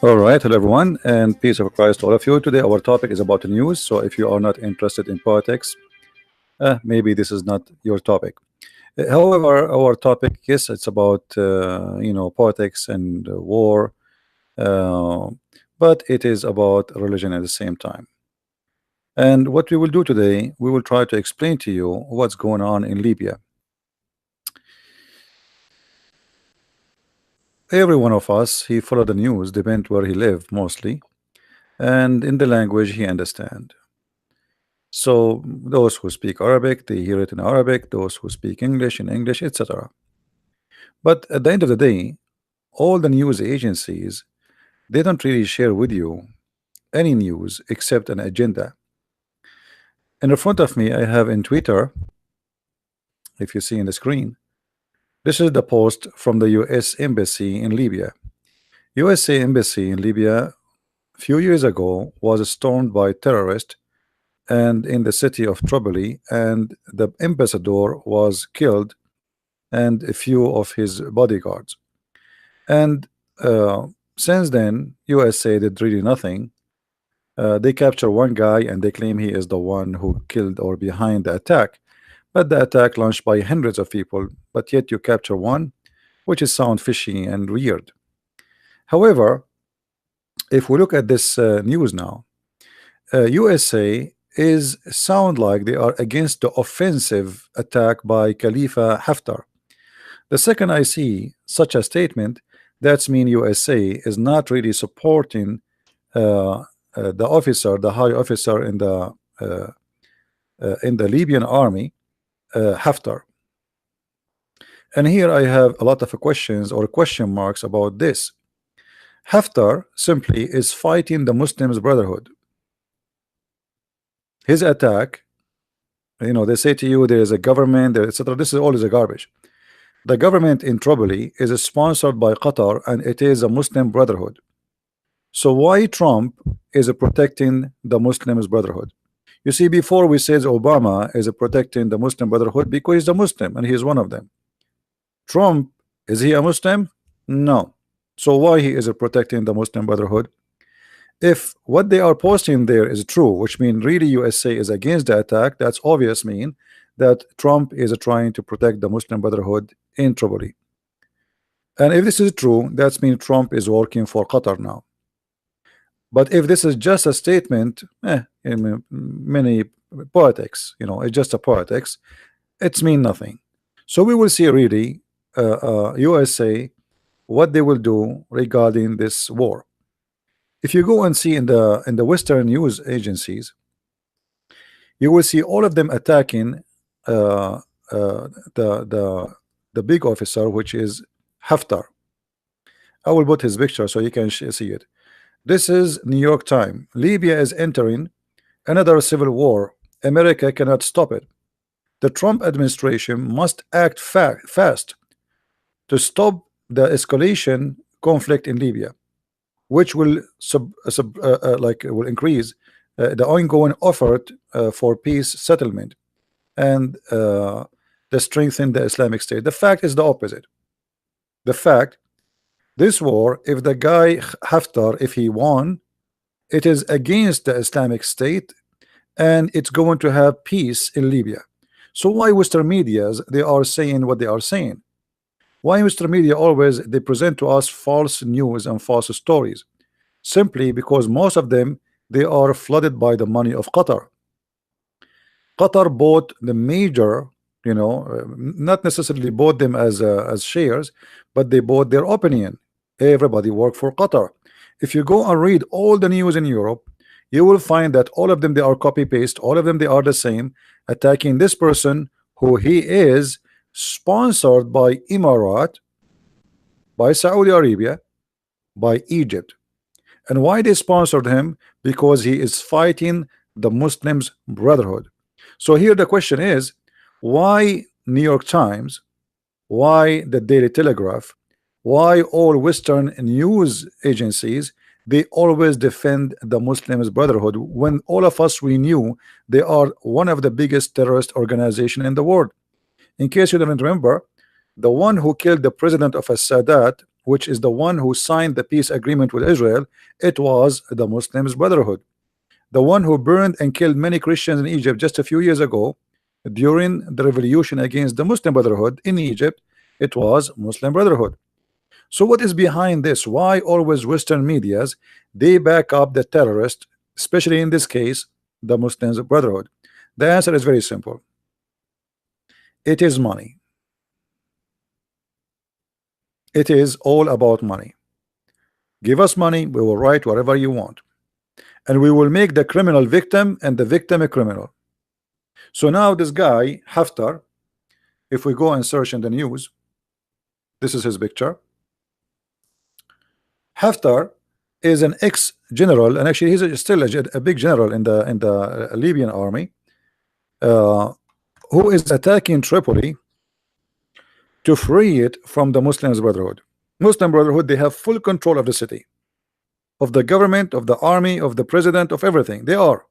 All right, hello everyone, and peace of Christ to all of you. Today, our topic is about the news. So, if you are not interested in politics, maybe this is not your topic. However, our topic, yes, it's about politics and war, uh, but it is about religion at the same time. And what we will do today, we will try to explain to you what's going on in Libya. Every one of us, he follow the news, depend where he live mostly, and in the language he understand. So those who speak Arabic, they hear it in Arabic, those who speak English in English, etc. But at the end of the day, all the news agencies, they don't really share with you any news except an agenda. And in front of me, I have in Twitter, if you see in the screen, this is the post from the US Embassy in Libya. USA Embassy in Libya a few years ago was stormed by terrorists and in the city of Tripoli, and the ambassador was killed and a few of his bodyguards. And since then, USA did really nothing. They capture one guy and they claim he is the one who killed or behind the attack. But the attack launched by hundreds of people, but yet you capture one, which is sound fishy and weird. However, if we look at this news now, USA is sound like they are against the offensive attack by Khalifa Haftar. The second I see such a statement, that's mean USA is not really supporting the officer, the high officer in the Libyan army, Haftar. And here I have a lot of questions or question marks about this. Haftar simply is fighting the Muslims Brotherhood. His attack, they say to you there is a government, etc. This is all is a garbage. The government in Tripoli is sponsored by Qatar and it is a Muslim Brotherhood. So why Trump is protecting the Muslims Brotherhood? You see, before we said Obama is protecting the Muslim Brotherhood because he's a Muslim and he is one of them. Trump, is he a Muslim? No. So why he is protecting the Muslim Brotherhood? If what they are posting there is true, which means really USA is against the attack, that's obvious mean that Trump is trying to protect the Muslim Brotherhood in Tripoli. And if this is true, that means Trump is working for Qatar now. But if this is just a statement, in many politics, it's just a politics, it's mean nothing. So we will see really USA what they will do regarding this war. If you go and see in the Western news agencies, you will see all of them attacking the big officer, which is Haftar. I will put his picture so you can see it. This is New York Times. Libya is entering another civil war. America cannot stop it. The Trump administration must act fast to stop the escalation conflict in Libya, which will will increase the ongoing effort for peace settlement and the strengthen the Islamic State. The fact is the opposite. The fact, this war, if the guy Haftar, if he won, it is against the Islamic State and it's going to have peace in Libya. So why Western medias they are saying what they are saying? Why Western media always they present to us false news and false stories? Simply because most of them they are flooded by the money of Qatar. Qatar bought the major, not necessarily bought them as shares, but they bought their opinion. Everybody work for Qatar. If you go and read all the news in Europe, you will find that all of them they are copy paste, all of them they are the same, attacking this person who he is sponsored by Emirat, by Saudi Arabia, by Egypt. And why they sponsored him? Because he is fighting the Muslims Brotherhood. So here the question is, why New York Times, why the Daily Telegraph, why all Western news agencies they always defend the Muslims Brotherhood when all of us we knew they are one of the biggest terrorist organization in the world? In case you don't remember, the one who killed the president of Sadat which is the one who signed the peace agreement with Israel, it was the Muslims Brotherhood. The one who burned and killed many Christians in Egypt just a few years ago during the revolution against the Muslim Brotherhood in Egypt, it was Muslim Brotherhood. So what is behind this? Why always Western medias they back up the terrorist, especially in this case, the Muslims Brotherhood? The answer is very simple. It is money. It is all about money. Give us money, we will write whatever you want, and we will make the criminal victim and the victim a criminal. So now this guy Haftar, if we go and search in the news, this is his picture. Haftar is an ex-general, and actually he's still a big general in the Libyan army, who is attacking Tripoli to free it from the Muslims Brotherhood. Muslim Brotherhood, they have full control of the city, of the government, of the army, of the president, of everything. They are.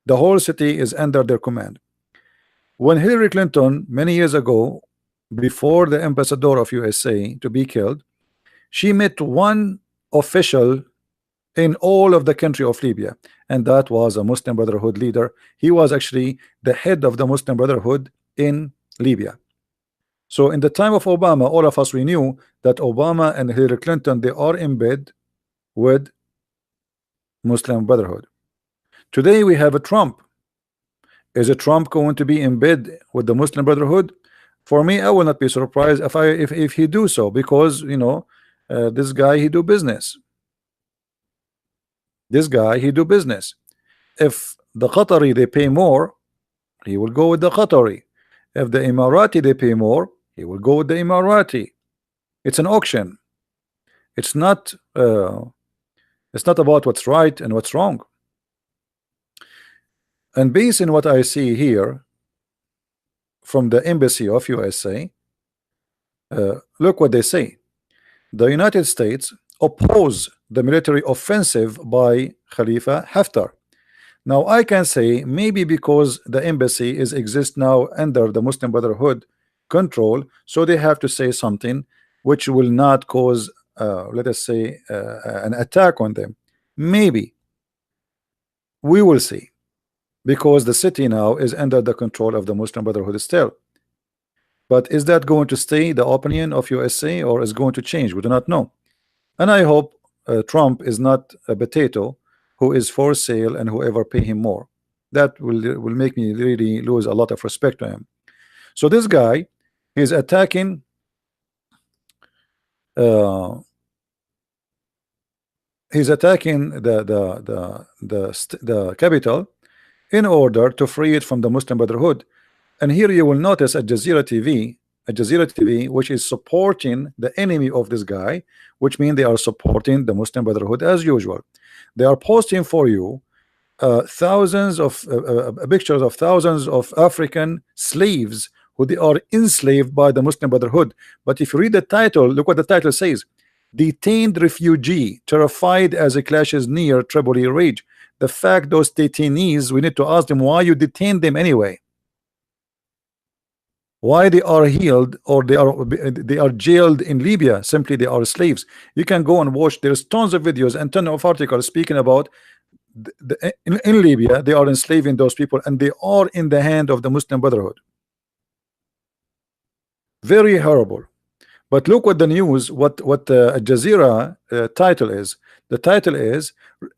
The whole city is under their command. When Hillary Clinton, many years ago, before the ambassador of USA to be killed, she met one official in all of the country of Libya, and that was a Muslim Brotherhood leader. He was actually the head of the Muslim Brotherhood in Libya. So in the time of Obama, all of us, we knew that Obama and Hillary Clinton, they are in bed with Muslim Brotherhood. Today we have a Trump. Is a Trump going to be in bed with the Muslim Brotherhood? For me, I will not be surprised if he do so, because you know, this guy, he do business. This guy, he do business. If the Qatari they pay more, he will go with the Qatari. If the Emirati they pay more, he will go with the Emirati. It's an auction. It's not about what's right and what's wrong. And based on what I see here from the embassy of USA, look what they say. The United States oppose the military offensive by Khalifa Haftar. Now I can say maybe because the embassy exists now under the Muslim Brotherhood control, so they have to say something which will not cause let us say an attack on them. Maybe we will see, because the city now is under the control of the Muslim Brotherhood still. But is that going to stay the opinion of USA, or is going to change? We do not know. And I hope Trump is not a potato who is for sale and whoever pay him more. That will make me really lose a lot of respect to him. So this guy is attacking the capital in order to free it from the Muslim Brotherhood. And here you will notice Al Jazeera TV, which is supporting the enemy of this guy, which means they are supporting the Muslim Brotherhood as usual. They are posting for you thousands of pictures of thousands of African slaves who they are enslaved by the Muslim Brotherhood. But if you read the title, look what the title says: detained refugee terrified as he clashes near Tripoli rage. The fact those detainees, we need to ask them why you detain them anyway. Why they are healed, or they are jailed in Libya? Simply they are slaves. You can go and watch. There's tons of videos and tons of articles speaking about in Libya they are enslaving those people, and they are in the hand of the Muslim Brotherhood. Very horrible. But look what the news, what Al Jazeera title is. The title is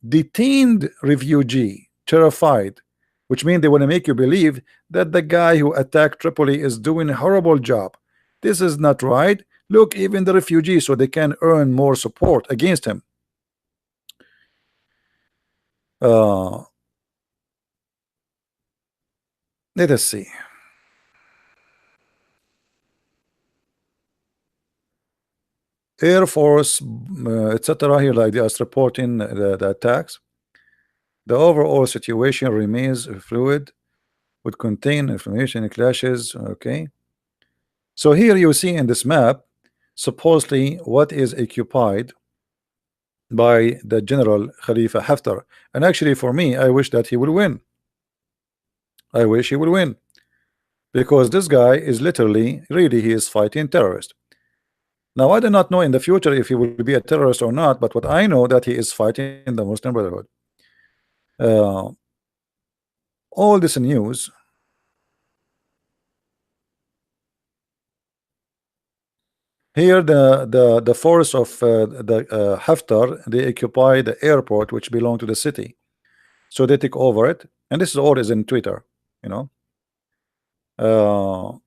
detained refugee terrified, which means they want to make you believe that the guy who attacked Tripoli is doing a horrible job. This is not right. Look, even the refugees, so they can earn more support against him. Let us see. Air Force, etc. Here, like they are reporting the attacks. The overall situation remains fluid, would contain information and clashes. Okay. So here you see in this map, supposedly what is occupied by the General Khalifa Haftar. And actually, for me, I wish that he will win. I wish he will win, because this guy is literally, really, he is fighting terrorists. Now I do not know in the future if he will be a terrorist or not, but what I know that he is fighting the Muslim Brotherhood. Uh, all this news. Here, the force of the Haftar, they occupy the airport, which belong to the city. So they take over it, and this is all is in Twitter. You know, uh,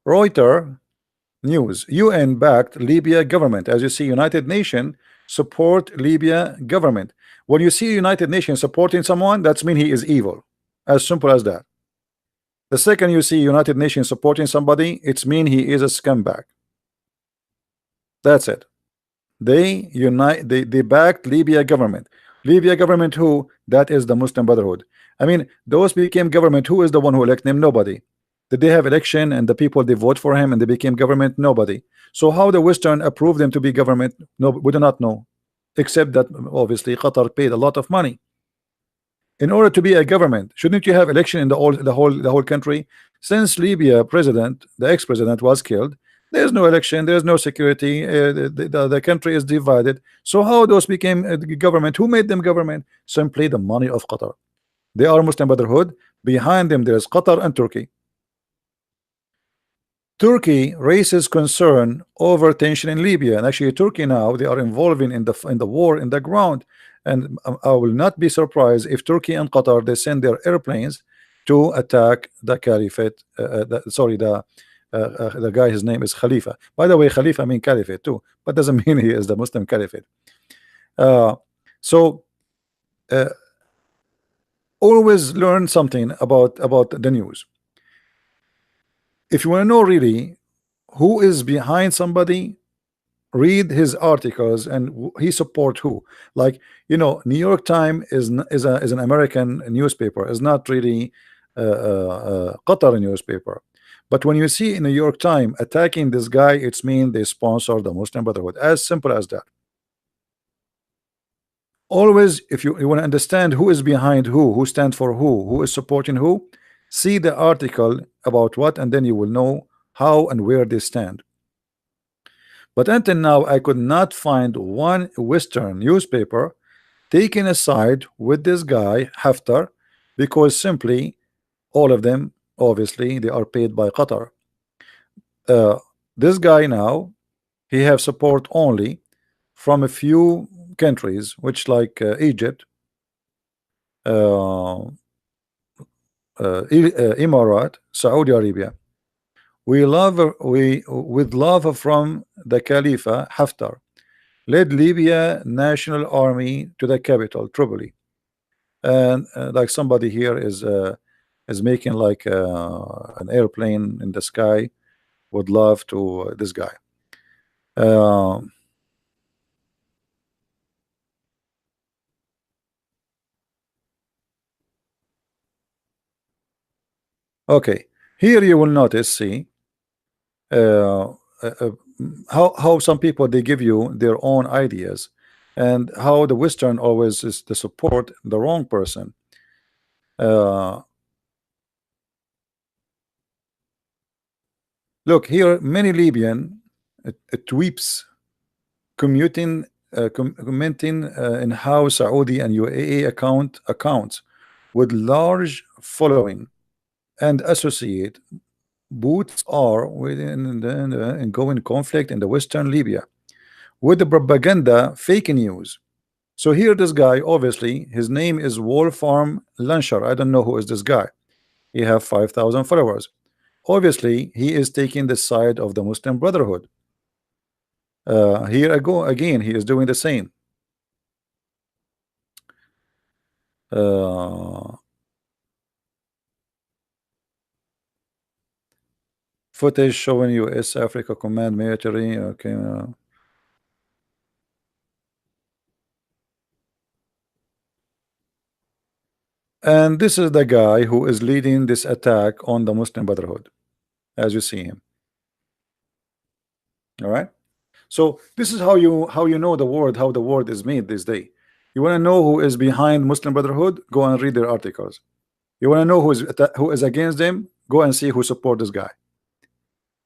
Reuters news: UN backed Libya government. As you see, United Nations support Libya government. When you see United Nations supporting someone, that's mean he is evil. As simple as that. The second you see United Nations supporting somebody, it's mean he is a scumbag. That's it. They backed Libya government. Libya government who? That is the Muslim Brotherhood. I mean, those became government. Who is the one who elected them? Nobody. Did they have election and the people they vote for him and they became government? Nobody. So how the Western approved them to be government? No, we do not know. Except that obviously Qatar paid a lot of money. In order to be a government, shouldn't you have election in the whole country? Since Libya president, the ex-president was killed, there's no election, there's no security, the country is divided. So how those became government? Who made them government? Simply the money of Qatar. They are Muslim Brotherhood. Behind them there's Qatar and Turkey. Turkey raises concern over tension in Libya, and actually Turkey now they are involving in the war in the ground, and I will not be surprised if Turkey and Qatar they send their airplanes to attack the caliphate. Sorry, the guy, his name is Khalifa. By the way, Khalifa mean caliphate too, but doesn't mean he is the Muslim caliphate. Uh, so uh, always learn something about the news. If you want to know really who is behind somebody, read his articles and he support who. Like, you know, New York Times is an American newspaper, is not really Qatar newspaper. But when you see in New York Times attacking this guy, it's mean they sponsor the Muslim Brotherhood. As simple as that. Always, if you want to understand who is behind who stands for who is supporting who, see the article about what, and then you will know how and where they stand. But until now, I could not find one Western newspaper taking a side with this guy Haftar, because simply all of them, obviously, they are paid by Qatar. This guy now, he have support only from a few countries, which like Egypt, Emirat, Saudi Arabia. We with love from the Khalifa Haftar led Libya National Army to the capital Tripoli, and like somebody here is making like an airplane in the sky. Would love to this guy. Uh, okay, here you will notice, see, uh, uh, how some people they give you their own ideas, and how the Western always is to support the wrong person. Uh, Look here, many Libyan tweeps commenting in how Saudi and UAE accounts with large following and associate boots are within the ongoing conflict in the Western Libya with the propaganda fake news. So here this guy, obviously his name is Wolfram Lanscher. I don't know who is this guy. He have 5,000 followers. Obviously he is taking the side of the Muslim Brotherhood. Here I go again, he is doing the same. uh, Footage showing US Africa Command military. Okay. And this is the guy who is leading this attack on the Muslim Brotherhood, as you see him. All right. So this is how you know the word, how the word is made this day. You want to know who is behind Muslim Brotherhood? Go and read their articles. You want to know who is against them? Go and see who support this guy.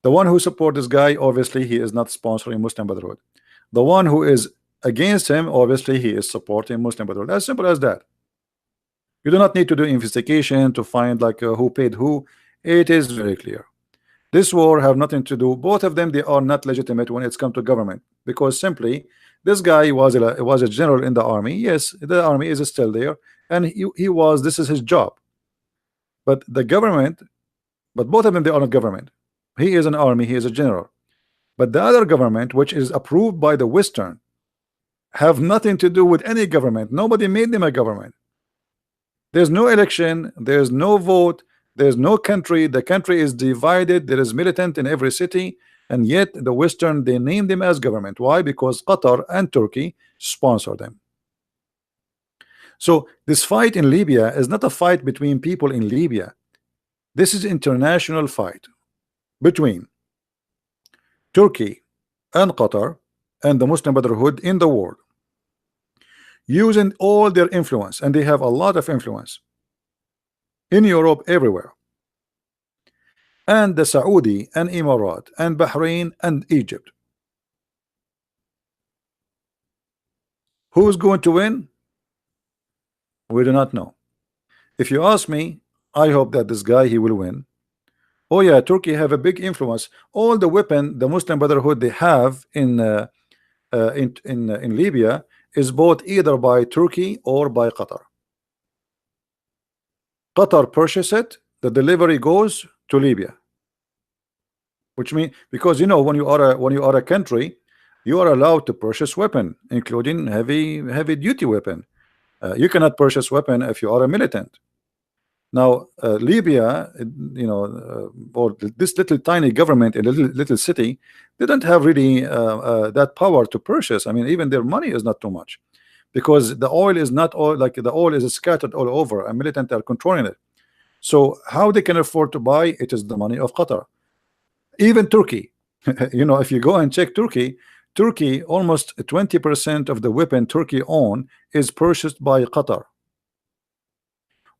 The one who support this guy, obviously he is not sponsoring Muslim Brotherhood. The one who is against him, obviously he is supporting Muslim Brotherhood. As simple as that. You do not need to do investigation to find like who paid who. It is very clear. This war have nothing to do. Both of them, they are not legitimate when it's come to government, because simply this guy was a general in the army. Yes, the army is still there, and he was, this is his job. But the government, but both of them, they are not government. He is an army, he is a general. But the other government, which is approved by the Western, have nothing to do with any government. Nobody made them a government. There's no election, there's no vote, there's no country. The country is divided. There is militant in every city, and yet the Western, they name them as government. Why? Because Qatar and Turkey sponsor them. So this fight in Libya is not a fight between people in Libya. This is international fight between Turkey and Qatar and the Muslim Brotherhood in the world, using all their influence, and they have a lot of influence in Europe, everywhere, and the Saudi and Emirat and Bahrain and Egypt. Who is going to win? We do not know. If you ask me, I hope that this guy, he will win. Oh yeah, Turkey have a big influence. All the weapon the Muslim Brotherhood they have in Libya is bought either by Turkey or by Qatar. Qatar purchase it, the delivery goes to Libya, which means, because you know, when you are a country, you are allowed to purchase weapon, including heavy duty weapon. You cannot purchase weapon if you are a militant. Now Libya, you know, or this little tiny government in a little city, they don't have really that power to purchase. I mean, even their money is not too much, because the oil is not all, like the oil is scattered all over, and militant are controlling it. So how they can afford to buy? It is the money of Qatar. Even Turkey, you know, if you go and check Turkey, almost 20% of the weapon Turkey own is purchased by Qatar.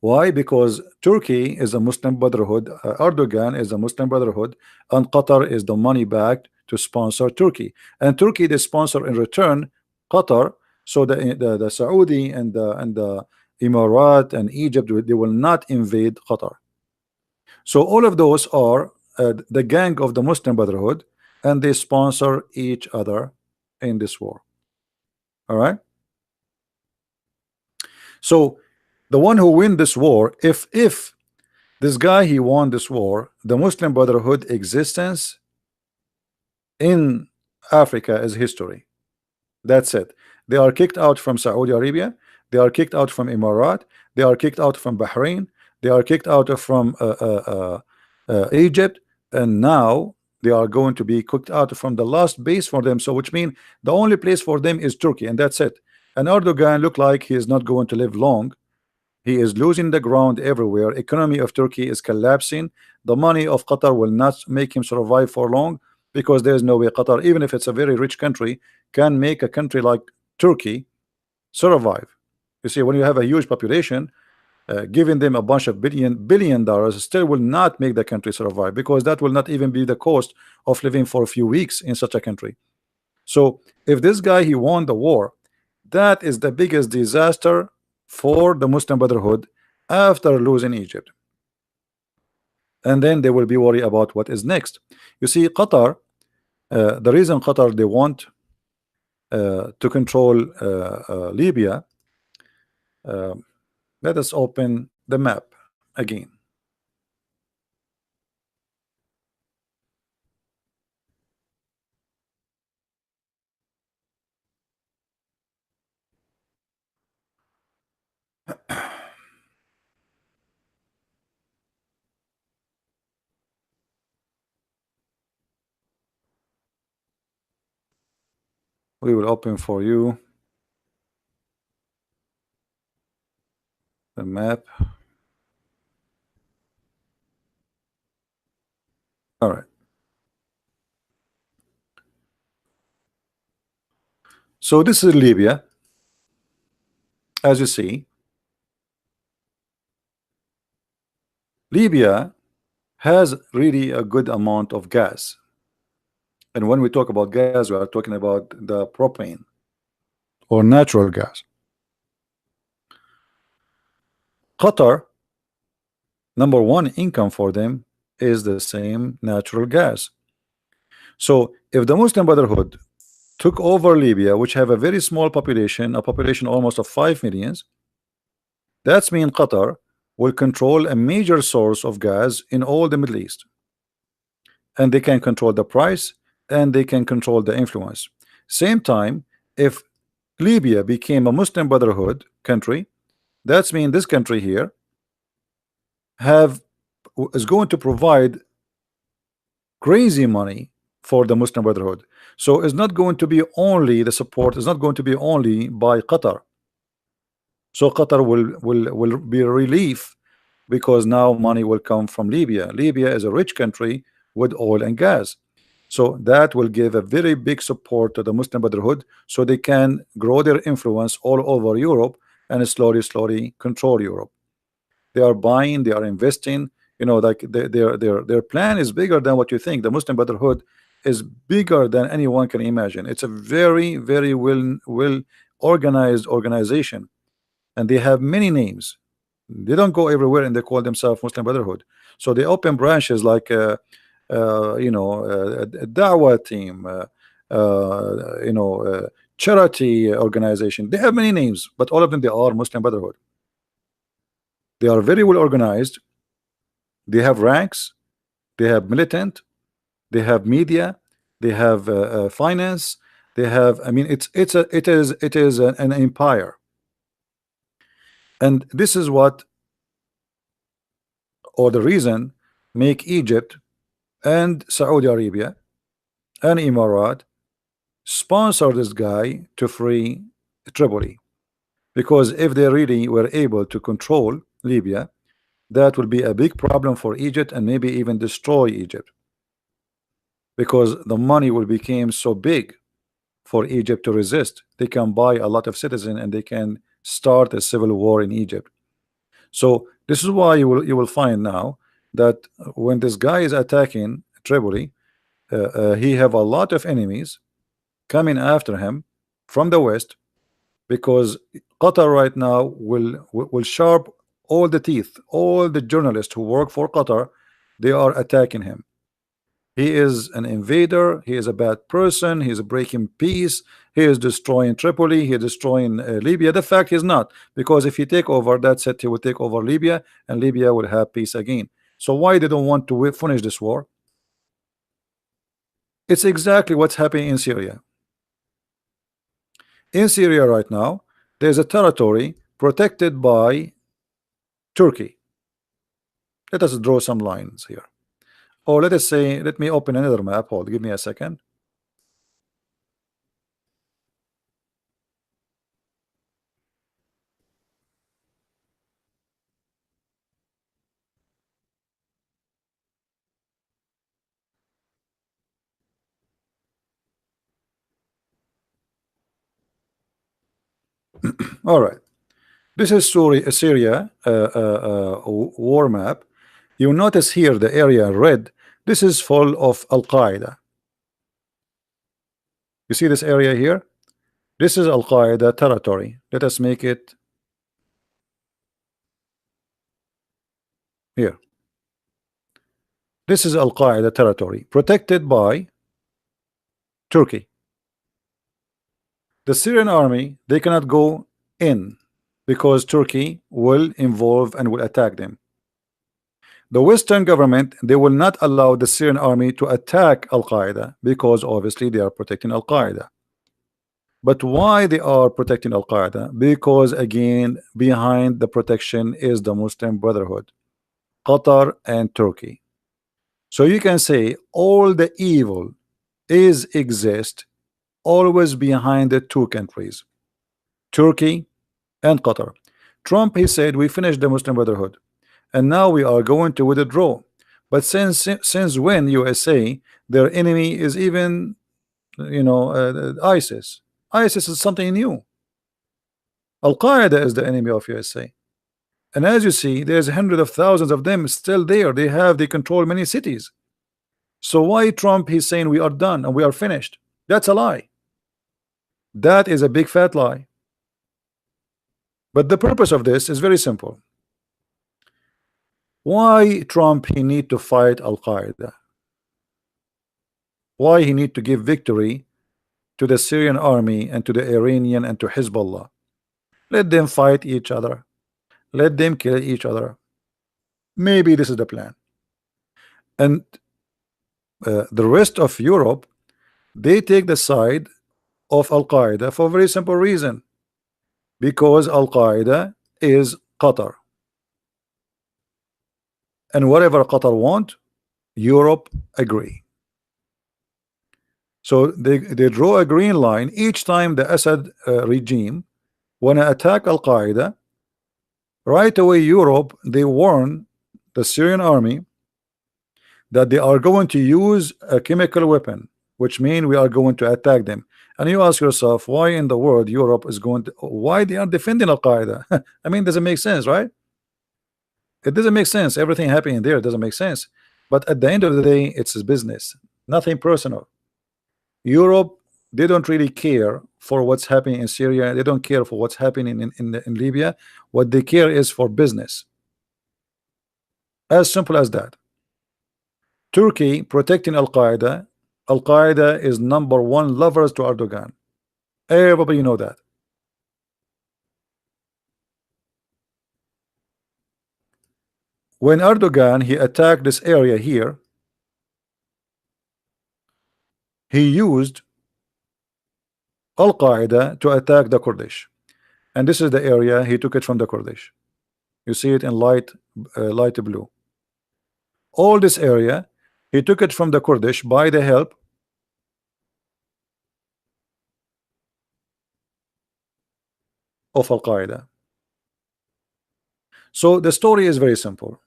Why? Because Turkey is a Muslim Brotherhood, Erdogan is a Muslim Brotherhood, and Qatar is the money backed to sponsor Turkey, and Turkey they sponsor in return Qatar. So the Saudi and the Emirat and Egypt, they will not invade Qatar. So all of those are the gang of the Muslim Brotherhood, and they sponsor each other in this war. All right. So the one who win this war, if this guy he won this war, the Muslim Brotherhood existence in Africa is history. That's it. They are kicked out from Saudi Arabia, they are kicked out from Emirat, they are kicked out from Bahrain, they are kicked out from Egypt, and now they are going to be kicked out from the last base for them. So which means the only place for them is Turkey, and that's it. And Erdogan look like he is not going to live long. He is losing the ground everywhere. Economy of Turkey is collapsing. The money of Qatar will not make him survive for long, because there is no way Qatar, even if it's a very rich country, can make a country like Turkey survive. You see, when you have a huge population, giving them a bunch of billion dollars still will not make the country survive, because that will not even be the cost of living for a few weeks in such a country. So if this guy he won the war, that is the biggest disaster for the Muslim Brotherhood after losing Egypt. And then they will be worried about what is next. You see, Qatar, the reason Qatar they want to control Libya, let us open the map again. We will open for you the map. All right. So this is Libya, as you see. Libya has really a good amount of gas. And when we talk about gas, we are talking about the propane or natural gas. Qatar, number one income for them is the same natural gas. So if the Muslim Brotherhood took over Libya, which have a very small population, a population almost of 5 millions, that's mean Qatar will control a major source of gas in all the Middle East, and they can control the price and they can control the influence. Same time, if Libya became a Muslim Brotherhood country, that's mean this country here have is going to provide crazy money for the Muslim Brotherhood. So it's not going to be only the support is not going to be only by Qatar. So Qatar will be a relief because now money will come from Libya. Libya is a rich country with oil and gas. So that will give a very big support to the Muslim Brotherhood so they can grow their influence all over Europe and slowly control Europe. They are buying, they are investing, like their plan is bigger than what you think. The Muslim Brotherhood is bigger than anyone can imagine. It's a very well organized organization, and they have many names. They don't go everywhere and they call themselves Muslim Brotherhood. So they open branches like a Dawah team, charity organization. They have many names, but all of them they are Muslim Brotherhood. They are very well organized. They have ranks. They have militant. They have media. They have finance. They have. I mean, it is an empire, and this is what, or the reason, make Egypt and Saudi Arabia and Emirat sponsor this guy to free Tripoli, because if they really were able to control Libya, that will be a big problem for Egypt and maybe even destroy Egypt, because the money will become so big for Egypt to resist. They can buy a lot of citizens and they can start a civil war in Egypt. So this is why you will find now that when this guy is attacking Tripoli, he have a lot of enemies coming after him from the west, because Qatar right now will sharp all the teeth. All the journalists who work for Qatar, they are attacking him. He is an invader. He is a bad person. He is breaking peace. He is destroying Tripoli. He is destroying Libya. The fact is not, because if he take over, that's it. He will take over Libya, and Libya will have peace again. So why they don't want to finish this war? It's exactly what's happening in Syria. In Syria right now, there's a territory protected by Turkey. Let us draw some lines here. Or let us say, let me open another map. Hold, give me a second. All right. This is Syria war map. You notice here the area red. This is full of Al Qaeda. You see this area here? This is Al Qaeda territory. Let us make it here. This is Al Qaeda territory protected by Turkey. The Syrian army, they cannot go in because Turkey will involve and will attack them. The Western government, they will not allow the Syrian army to attack Al Qaeda because obviously they are protecting Al Qaeda. But why they are protecting Al Qaeda? Because again, behind the protection is the Muslim Brotherhood, Qatar and Turkey. So you can say all the evil exist always behind the two countries, Turkey and Qatar. Trump, he said we finished the Muslim Brotherhood and now we are going to withdraw. But since when USA, their enemy is even ISIS. ISIS is something new. Al Qaeda is the enemy of USA, And as you see, there's hundreds of thousands of them still there. They control many cities. So why Trump he's saying we are done and we are finished? That's a lie. That is a big fat lie. But the purpose of this is very simple. Why Trump he need to fight Al Qaeda? Why he need to give victory to the Syrian army and to the Iranian and to Hezbollah? Let them fight each other. Let them kill each other. Maybe this is the plan. And the rest of Europe, they take the side of Al Qaeda for a very simple reason, because Al Qaeda is Qatar, and whatever Qatar want, Europe agree. So they draw a green line each time the Assad regime wanna attack Al Qaeda. Right away, Europe they warn the Syrian army that they are going to use a chemical weapon, which means we are going to attack them. And you ask yourself, why in the world Europe is going to, why they are defending Al Qaeda? I mean, doesn't make sense, right? It doesn't make sense. Everything happening there doesn't make sense. But at the end of the day, it's his business, nothing personal. Europe, they don't really care for what's happening in Syria. They don't care for what's happening in Libya. What they care is for business. As simple as that. Turkey protecting Al Qaeda. Al Qaeda is #1 lovers to Erdogan. Everybody know that. When Erdogan he attacked this area here, he used Al Qaeda to attack the Kurdish, and this is the area he took it from the Kurdish. You see it in light blue. All this area he took it from the Kurdish by the help of Al Qaeda. So the story is very simple.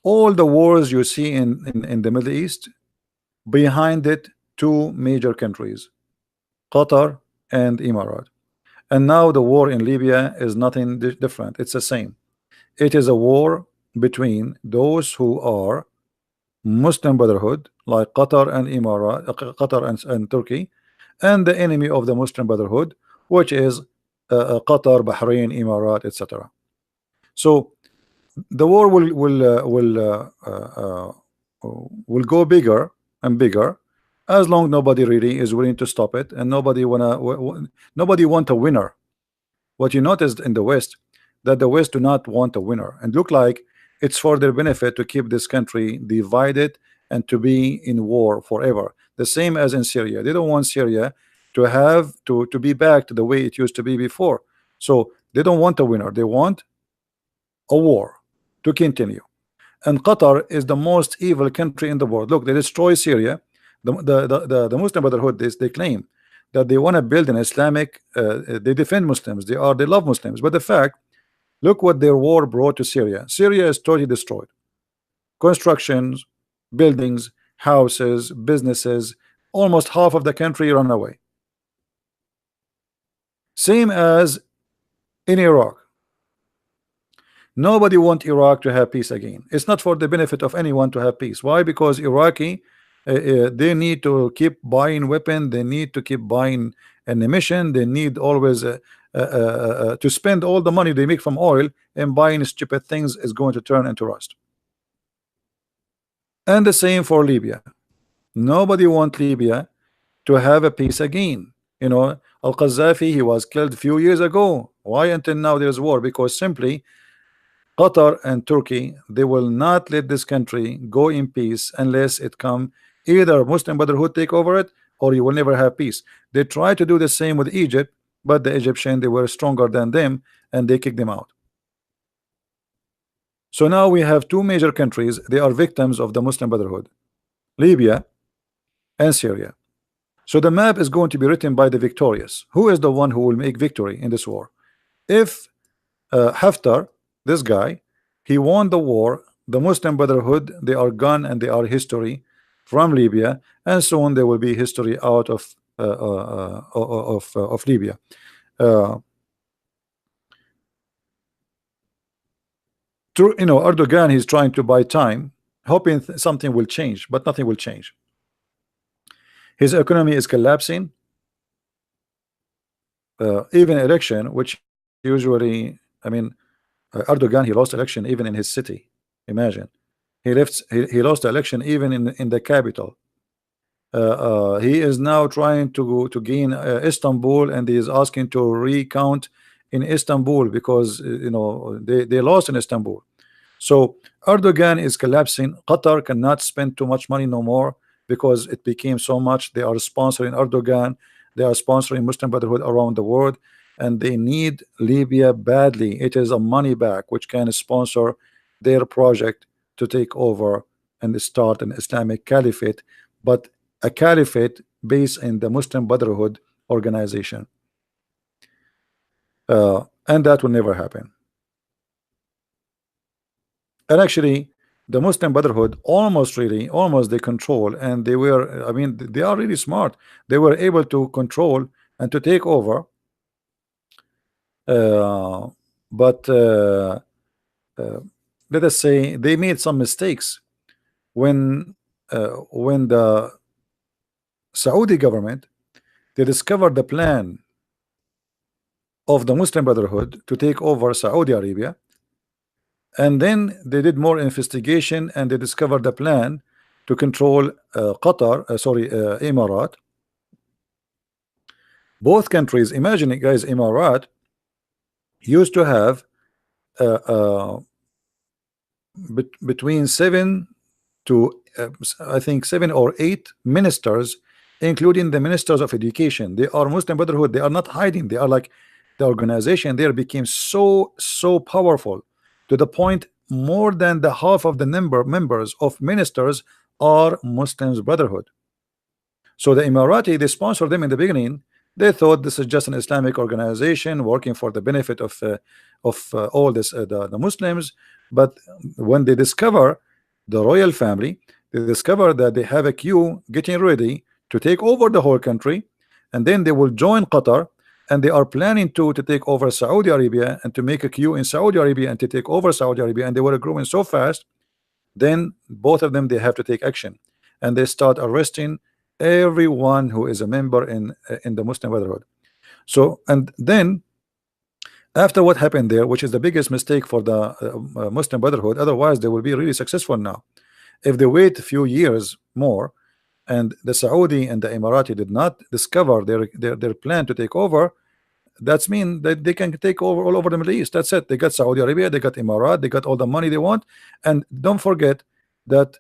All the wars you see in the Middle East, behind it two major countries, Qatar and Emirat. And now the war in Libya is nothing different. It's the same. It is a war between those who are Muslim Brotherhood like Qatar and Emirat, Qatar and Turkey, and the enemy of the Muslim Brotherhood, which is Qatar, Bahrain, Emirat, etc. So the war will go bigger and bigger as long nobody really is willing to stop it, and nobody want a winner. What you noticed in the West, that the West do not want a winner, and look like it's for their benefit to keep this country divided and to be in war forever. The same as in Syria. They don't want Syria to have to be back to the way it used to be before. So they don't want a winner. They want a war to continue. And Qatar is the most evil country in the world. Look, they destroy Syria. The Muslim Brotherhood, they claim that they want to build an Islamic, they defend Muslims, they love Muslims, but the fact, look what their war brought to Syria. Syria is totally destroyed. Constructions, buildings, houses, businesses, almost half of the country run away. Same as in Iraq. Nobody wants Iraq to have peace again. It's not for the benefit of anyone to have peace. Why? Because Iraqi, they need to keep buying weapons, they need to keep buying ammunition, they need always to spend all the money they make from oil, and buying stupid things is going to turn into rust. And the same for Libya. Nobody wants Libya to have a peace again. You know, Al-Qaddafi, he was killed a few years ago. Why until now there's war? Because simply Qatar and Turkey, they will not let this country go in peace unless it come either Muslim Brotherhood take over it, or you will never have peace. They try to do the same with Egypt, but the Egyptian, they were stronger than them and they kicked them out. So now we have two major countries. They are victims of the Muslim Brotherhood, Libya and Syria. So the map is going to be written by the victorious. Who is the one who will make victory in this war? If Haftar, this guy, he won the war, the Muslim Brotherhood, they are gone and they are history from Libya, and soon there will be history out of Libya. True, Erdogan, he's trying to buy time, hoping something will change, but nothing will change. His economy is collapsing. Even election, which usually, Erdogan, he lost election even in his city. Imagine, he lost the election even in the capital. He is now trying to gain Istanbul, and he is asking to recount in Istanbul because they lost in Istanbul. So Erdogan is collapsing. Qatar cannot spend too much money no more because it became so much. They are sponsoring Erdogan. They are sponsoring Muslim Brotherhood around the world, and they need Libya badly. It is a money back which can sponsor their project to take over and start an Islamic caliphate, but a caliphate based in the Muslim Brotherhood organization. And that will never happen. And actually, the Muslim Brotherhood almost they control, and they were, they are really smart. They were able to control and to take over, uh, but uh, let us say they made some mistakes when the Saudi government, they discovered the plan of the Muslim Brotherhood to take over Saudi Arabia, and then they did more investigation and they discovered the plan to control Emirat. Both countries, imagine it, guys. Emirat used to have uh, uh, between 7 to I think 7 or 8 ministers, including the ministers of education. They are Muslim Brotherhood. They are not hiding. They are like the organization there became so powerful to the point more than the half of the members of ministers are Muslims Brotherhood. So the Emirati, they sponsored them in the beginning. They thought this is just an Islamic organization working for the benefit of all the Muslims. But when they discover the royal family, they discover that they have a queue getting ready to take over the whole country, and then they will join Qatar, and they are planning to take over Saudi Arabia and to make a queue in Saudi Arabia and to take over Saudi Arabia, and they were growing so fast. Then both of them, they have to take action, and they start arresting everyone who is a member in the Muslim Brotherhood. So, and then after what happened there, which is the biggest mistake for the Muslim Brotherhood, otherwise they will be really successful now. If they wait a few years more, and the Saudi and the Emirati did not discover their plan to take over, that's mean that they can take over all over the Middle East. That's it. They got Saudi Arabia, they got Emirat, they got all the money they want. And don't forget that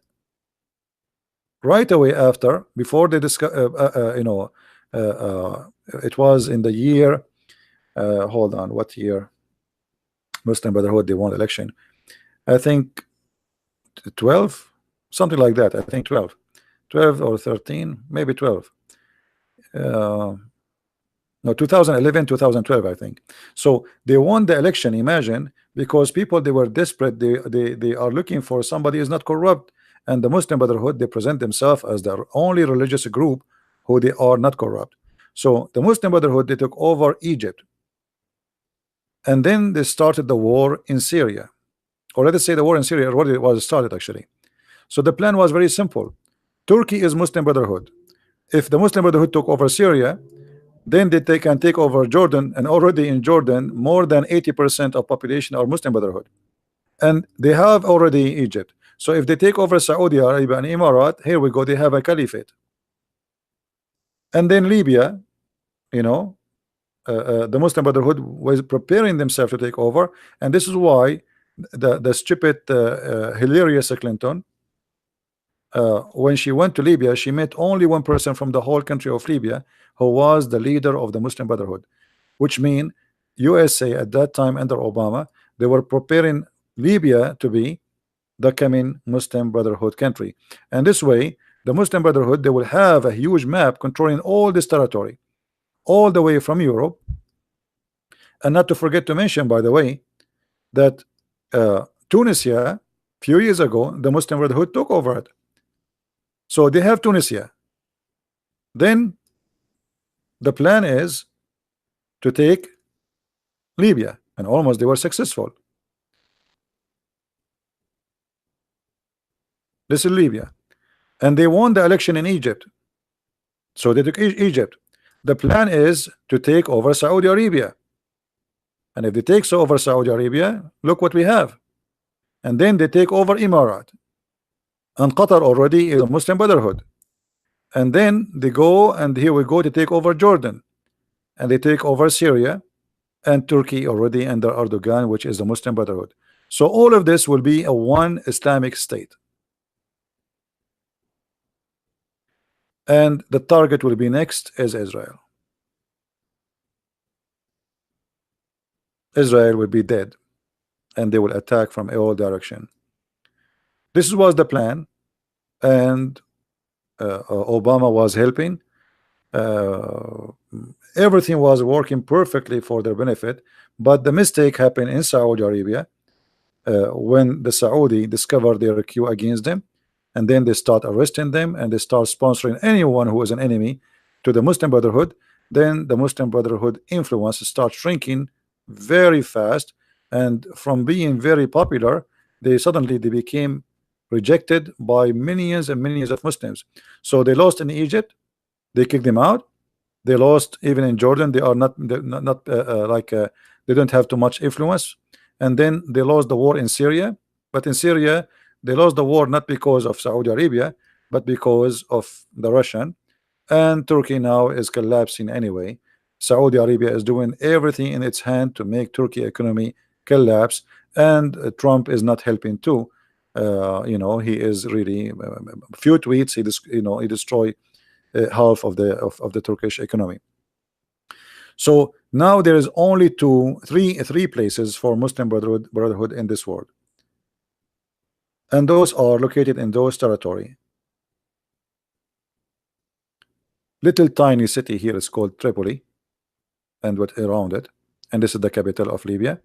right away after, before they discover, uh, uh, it was in the year, hold on, what year? Muslim Brotherhood, they won election. I think 12, something like that. I think 12 or 13, maybe 12. No, 2011, 2012, I think. So they won the election, imagine, because people, they were desperate. They are looking for somebody who is not corrupt. And the Muslim Brotherhood, they present themselves as the only religious group who they are not corrupt. So the Muslim Brotherhood, they took over Egypt. And then they started the war in Syria. Or let us say the war in Syria already was started, actually. So the plan was very simple. Turkey is Muslim Brotherhood. If the Muslim Brotherhood took over Syria, then they can take over Jordan, and already in Jordan more than 80% of population are Muslim Brotherhood, and they have already Egypt. So if they take over Saudi Arabia and Emirat, here we go, they have a caliphate. And then Libya, the Muslim Brotherhood was preparing themselves to take over, and this is why the stupid hilarious Clinton, when she went to Libya, she met only one person from the whole country of Libya who was the leader of the Muslim Brotherhood, which means USA at that time under Obama, they were preparing Libya to be the coming Muslim Brotherhood country. And this way, the Muslim Brotherhood, they will have a huge map controlling all this territory, all the way from Europe. And not to forget to mention, by the way, that Tunisia, few years ago, the Muslim Brotherhood took over it. So they have Tunisia. Then the plan is to take Libya, and almost they were successful. This is Libya, and they won the election in Egypt. So they took Egypt. The plan is to take over Saudi Arabia, and if they take over Saudi Arabia, look what we have. And then they take over Emirat, and Qatar already is a Muslim Brotherhood. And then they go, and here we go to take over Jordan, and they take over Syria and Turkey already under Erdogan, which is the Muslim Brotherhood. So all of this will be a one Islamic state, and the target will be next is Israel. Israel will be dead, and they will attack from all direction. This was the plan, and Obama was helping. Uh, Everything was working perfectly for their benefit, but the mistake happened in Saudi Arabia when the Saudi discovered their queue against them, and then they start arresting them, and they start sponsoring anyone who is an enemy to the Muslim Brotherhood. Then the Muslim Brotherhood influence starts shrinking very fast, and from being very popular, they became rejected by millions and millions of Muslims. So they lost in Egypt, they kicked them out. They lost even in Jordan. They are not they don't have too much influence. And then they lost the war in Syria. But in Syria, they lost the war not because of Saudi Arabia, but because of the Russian. And Turkey now is collapsing anyway. Saudi Arabia is doing everything in its hand to make Turkey economy collapse, and Trump is not helping too. He is really few tweets. He destroy half of the Turkish economy. So now there is only three places for Muslim Brotherhood in this world, and those are located in those territory. Little tiny city here is called Tripoli, and what around it, and this is the capital of Libya.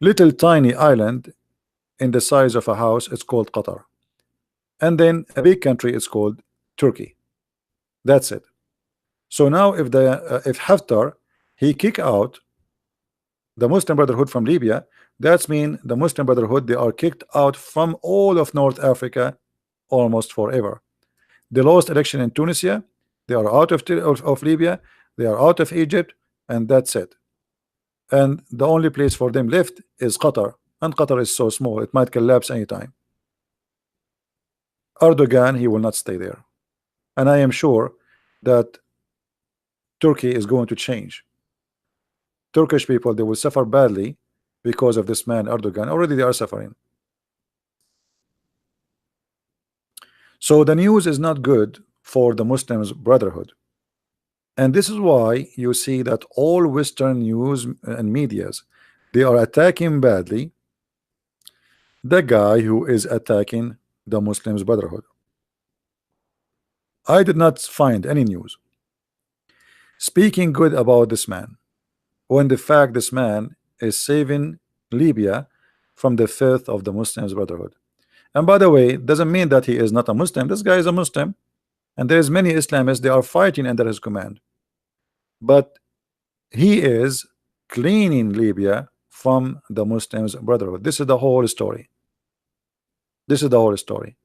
Little tiny island in the size of a house, it's called Qatar, and then a big country is called Turkey. That's it. So now if Haftar he kick out the Muslim Brotherhood from Libya, that's mean the Muslim Brotherhood, they are kicked out from all of North Africa almost forever. They lost election in Tunisia, they are out of Libya, they are out of Egypt, and that's it. And the only place for them left is Qatar, and Qatar is so small it might collapse anytime. Erdogan, he will not stay there, and I am sure that Turkey is going to change. Turkish people, they will suffer badly because of this man Erdogan. Already they are suffering. So the news is not good for the Muslims Brotherhood, and this is why you see that all Western news and medias, they are attacking badly the guy who is attacking the Muslims Brotherhood. I did not find any news speaking good about this man, when the fact this man is saving Libya from the filth of the Muslims Brotherhood. And by the way, it doesn't mean that he is not a Muslim. This guy is a Muslim, and there is many Islamists, they are fighting under his command, but he is cleaning Libya from the Muslims Brotherhood. This is the whole story. This is the whole story.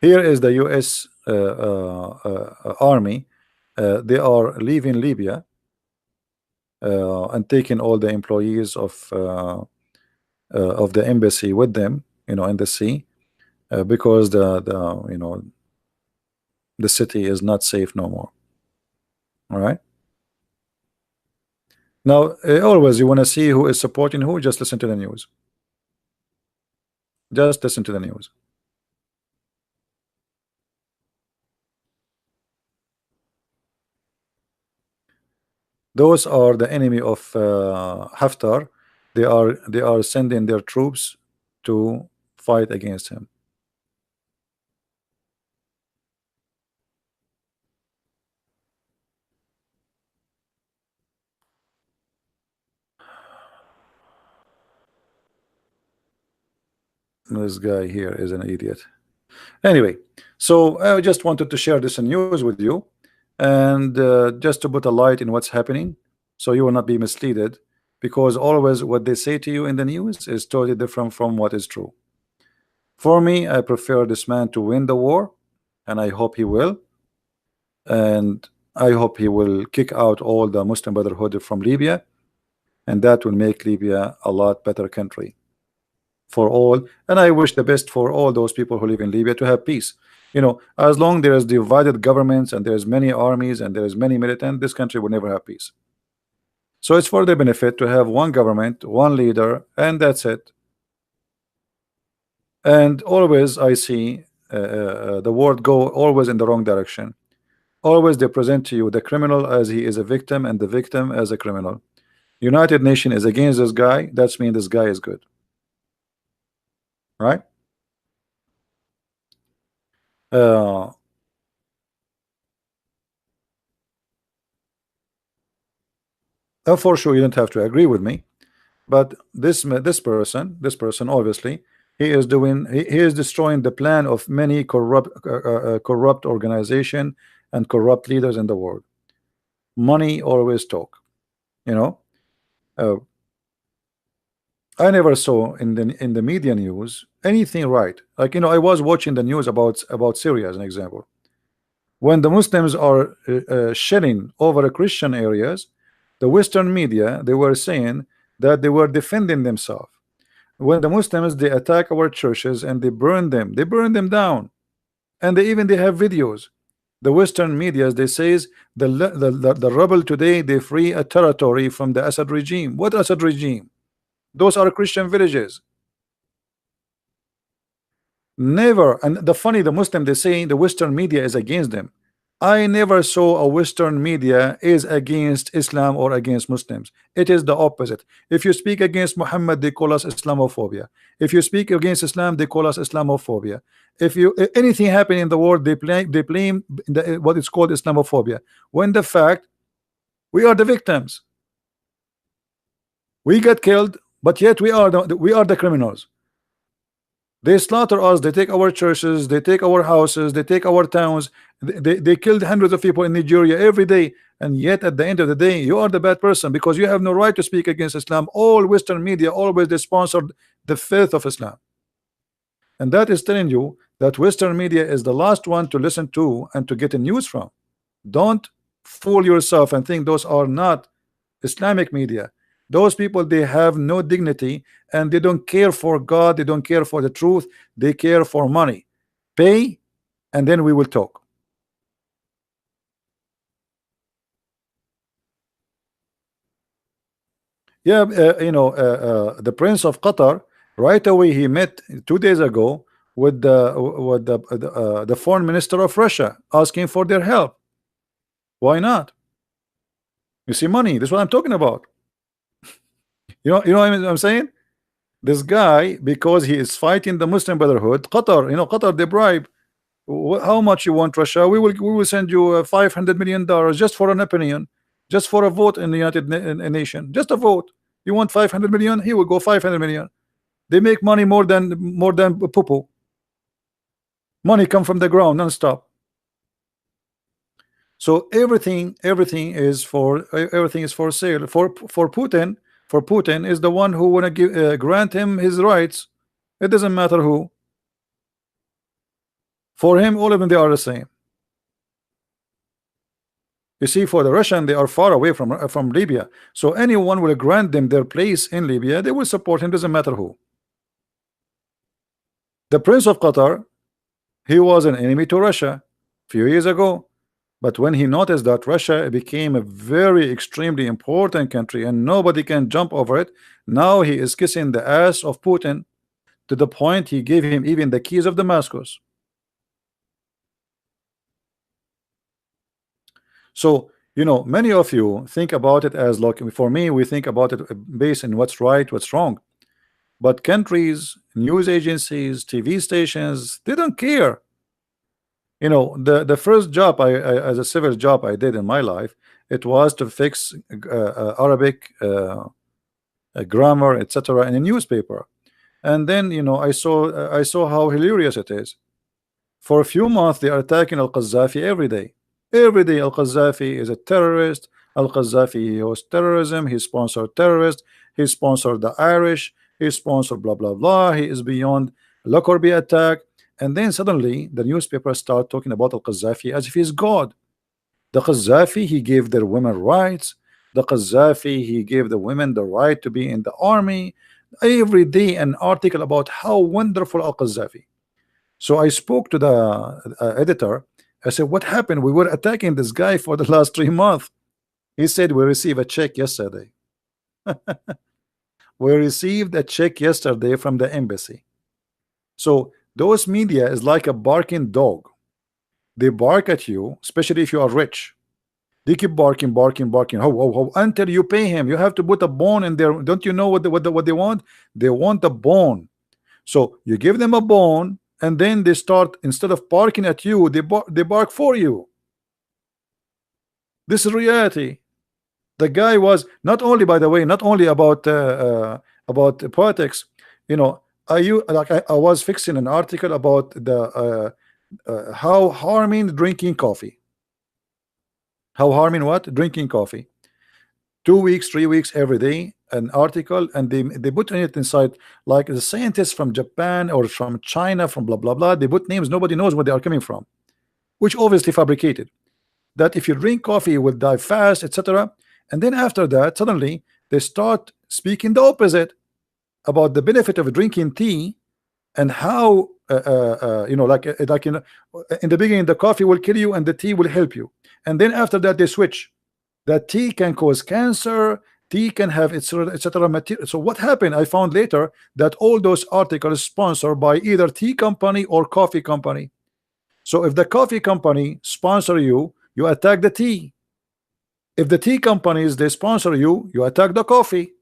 Here is the US army. They are leaving Libya and taking all the employees of the embassy with them, in the sea, because the city is not safe no more. All right. Now, always you want to see who is supporting who, just listen to the news. Just listen to the news. Those are the enemy of Haftar. They are sending their troops to fight against him. This guy here is an idiot. Anyway, so I just wanted to share this news with you, and just to put a light in what's happening, so you will not be misled, because always what they say to you in the news is totally different from what is true. For me, I prefer this man to win the war, and I hope he will. And I hope he will kick out all the Muslim Brotherhood from Libya, and that will make Libya a lot better country for all. And I wish the best for all those people who live in Libya to have peace. As long there is divided governments and there's many armies and there's many militant, this country will never have peace. So it's for the benefit to have one government, one leader, and that's it. And always I see the world go always in the wrong direction. Always they present to you the criminal as he is a victim and the victim as a criminal. United Nations is against this guy. That's mean this guy is good, right? Uh, for sure, you don't have to agree with me, but this person, obviously, he is destroying the plan of many corrupt organization and corrupt leaders in the world. Money always talk, you know. Uh, I never saw in the media news anything right. Like I was watching the news about Syria as an example. When the Muslims are shelling over Christian areas, the Western media they were saying that they were defending themselves. When the Muslims they attack our churches and they burn them down, and they have videos. The Western media they says the rebel today they free a territory from the Assad regime. What Assad regime? Those are Christian villages. Never. And the funny, the Muslim they say the Western media is against them. I never saw a Western media is against Islam or against Muslims. It is the opposite. If you speak against Muhammad, they call us Islamophobia. If you speak against Islam, they call us Islamophobia. If anything happen in the world, they blame what is called Islamophobia. When the fact we are the victims, we get killed, but yet we are the criminals. They slaughter us, they take our churches, they take our houses, they take our towns, they killed hundreds of people in Nigeria every day, and yet at the end of the day you are the bad person because you have no right to speak against Islam. All Western media always they sponsored the faith of Islam, and that is telling you that Western media is the last one to listen to and to get the news from. Don't fool yourself and think those are not Islamic media. Those people they have no dignity and they don't care for God, they don't care for the truth, they care for money. Pay and then we will talk. Yeah, the Prince of Qatar right away he met 2 days ago with the foreign minister of Russia asking for their help. Why not? You see, money, this is what I'm talking about. You know what I'm saying? This guy, because he is fighting the Muslim Brotherhood, Qatar, they bribe. How much you want Russia? We will send you $500 million just for an opinion, just for a vote in the United Nation, just a vote. You want 500 million? He will go 500 million. They make money more than poo. Money come from the ground non-stop. So everything is for sale for Putin. For Putin is the one who want to grant him his rights. It doesn't matter who. For him, all of them they are the same. You see, for the Russian, they are far away from Libya. So anyone will grant them their place in Libya. They will support him. Doesn't matter who. The Prince of Qatar, he was an enemy to Russia a few years ago. But when he noticed that Russia became a very extremely important country and nobody can jump over it, now he is kissing the ass of Putin to the point he gave him even the keys of Damascus. So, many of you think about it as like, for me, we think about it based on what's right, what's wrong. But countries, news agencies, TV stations, they don't care. The first job as a civil job I did in my life, it was to fix Arabic grammar, etc. in a newspaper. And then I saw how hilarious it is. For a few months they are attacking Al-Qaddafi every day. Every day Al-Qaddafi is a terrorist. Al-Qaddafi, he hosts terrorism, he sponsored terrorists, he sponsored the Irish, he sponsored blah blah blah, he is beyond Lockerbie attack. And then suddenly the newspapers start talking about Al-Qaddafi as if he's God. The Qaddafi, he gave their women rights. The Qaddafi, he gave the women the right to be in the army. Every day an article about how wonderful Al-Qaddafi. So I spoke to the editor. I said, what happened? We were attacking this guy for the last 3 months. He said, we received a check yesterday. We received a check yesterday from the embassy. So those media is like a barking dog. They bark at you, especially if you are rich. They keep barking, barking, barking, ho, ho, ho, until you pay him. You have to put a bone in there. Don't you know what they want? They want a bone. So you give them a bone, and then they start, instead of barking at you, they bark for you. This is reality. The guy was not only, by the way, not only about politics. You know, I was fixing an article about the how harming drinking coffee. How harming what? Drinking coffee. 2 weeks, 3 weeks, every day, an article, and they put it inside, like the scientists from Japan or from China, from blah blah blah. They put names, nobody knows where they are coming from, which obviously fabricated. That if you drink coffee, you will die fast, etc. And then after that, suddenly they start speaking the opposite about the benefit of drinking tea, and how you know, like in the beginning, the coffee will kill you and the tea will help you. And then after that, they switch. That tea can cause cancer, tea can have etc. material. So what happened? I found later that all those articles sponsored by either tea company or coffee company. So if the coffee company sponsor you, you attack the tea. If the tea companies, they sponsor you, you attack the coffee.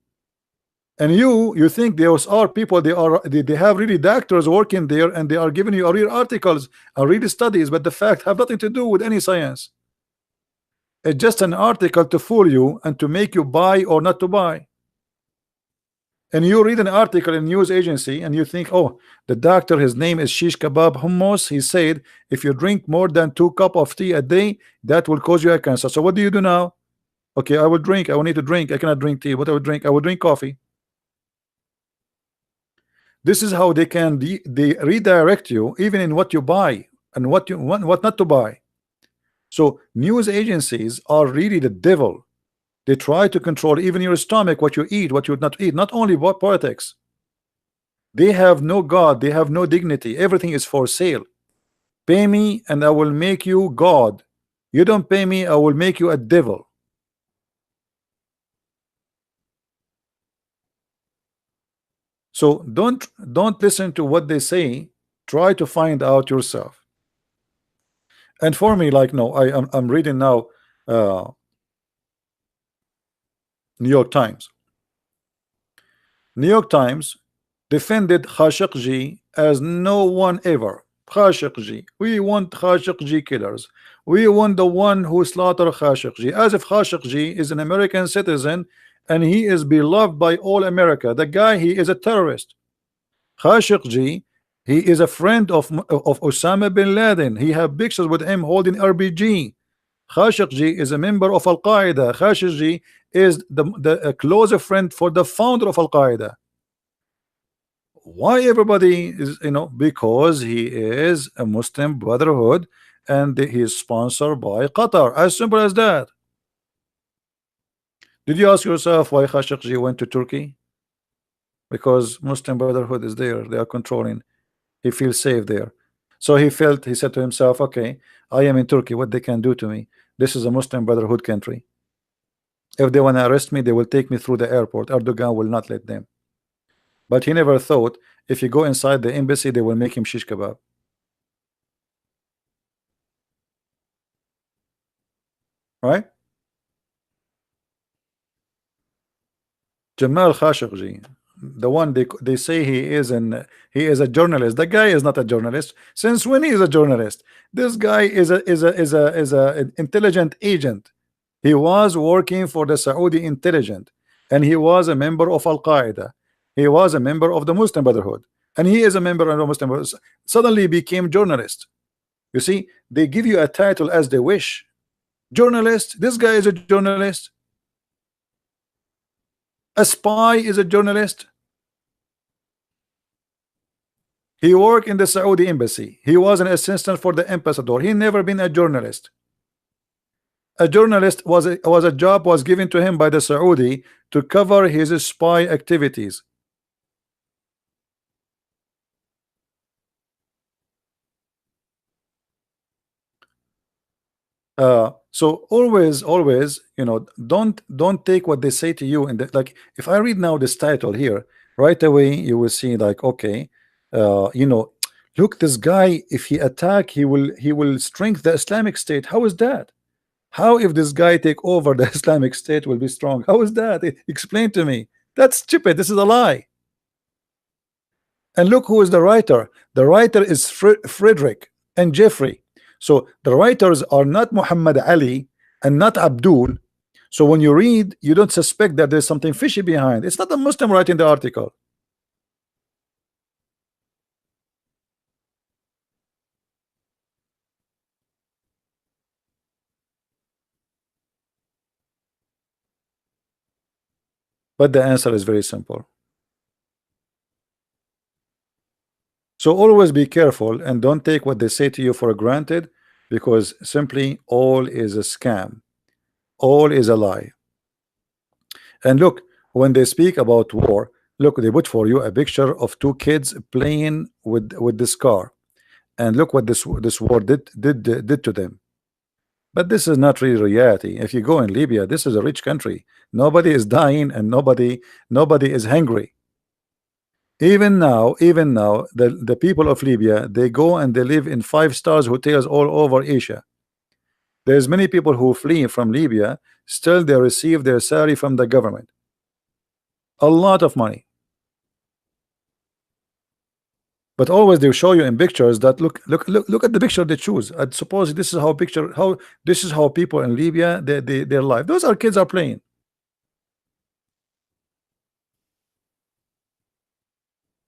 And you think those are people, they have really doctors working there, and they are giving you real articles and real studies, but the fact have nothing to do with any science. It's just an article to fool you and to make you buy or not to buy. And you read an article in news agency and you think, oh, the doctor, his name is Shish Kebab Hummus, he said if you drink more than 2 cups of tea a day, that will cause you a cancer. So what do you do now? Okay, I will drink, I will need to drink, I cannot drink tea. What I will drink? I will drink coffee. This is how they can they redirect you even in what you buy and what you want, what not to buy. So news agencies are really the devil. They try to control even your stomach, what you eat, what you not eat. Not only what politics. They have no God, they have no dignity. Everything is for sale. Pay me and I will make you God. You don't pay me, I will make you a devil. So don't listen to what they say. Try to find out yourself. And for me, like, no, I'm reading now New York Times. New York Times defended Khashoggi as no one ever. Khashoggi, we want Khashoggi killers. We want the one who slaughtered Khashoggi, as if Khashoggi is an American citizen and he is beloved by all America. The guy, he is a terrorist. Khashoggi, he is a friend of Osama bin Laden. He have pictures with him holding RPG. Khashoggi is a member of Al-Qaeda. Khashoggi is the closer friend for the founder of Al-Qaeda. Why everybody is, you know, because he is a Muslim Brotherhood and he is sponsored by Qatar. As simple as that. Did you ask yourself why Khashoggi went to Turkey? Because Muslim Brotherhood is there. They are controlling. He feels safe there. So he said to himself, okay, I am in Turkey, what they can do to me? This is a Muslim Brotherhood country. If they want to arrest me, they will take me through the airport. Erdogan will not let them. But he never thought if you go inside the embassy, they will make him shish kebab. Right? Jamal Khashoggi, the one they say he is a journalist. The guy is not a journalist. Since when he is a journalist? This guy is an intelligent agent. He was working for the Saudi intelligence, and he was a member of Al-Qaeda. He was a member of the Muslim Brotherhood, and he is a member of the Muslim Brotherhood. Suddenly became journalist. You see, they give you a title as they wish. Journalist, this guy is a journalist. A spy is a journalist. He worked in the Saudi embassy. He was an assistant for the ambassador. He never been a journalist. A journalist was a job was given to him by the Saudi to cover his spy activities. So always, don't take what they say to you. And like, if I read now this title here, right away you will see like, okay, look, this guy, if he attack, he will strengthen the Islamic State. How is that? How if this guy take over the Islamic State will be strong? How is that? Explain to me. That's stupid. This is a lie. And look who is the writer. The writer is Frederick and Jeffrey. So the writers are not Muhammad Ali and not Abdul. So when you read, you don't suspect that there's something fishy behind. It's not a Muslim writing the article. But the answer is very simple. So always be careful and don't take what they say to you for granted, because simply all is a scam. All is a lie. And look, when they speak about war, look, they put for you a picture of two kids playing with this car, and look what this war did to them. But this is not really reality. If you go in Libya, this is a rich country. Nobody is dying and nobody is hungry. Even now, the people of Libya, they go and they live in 5 stars hotels all over Asia. There's many people who flee from Libya, still they receive their salary from the government. A lot of money. But always they show you in pictures that look at the picture they choose. I suppose this is how this is how people in Libya their life. Those are kids are playing.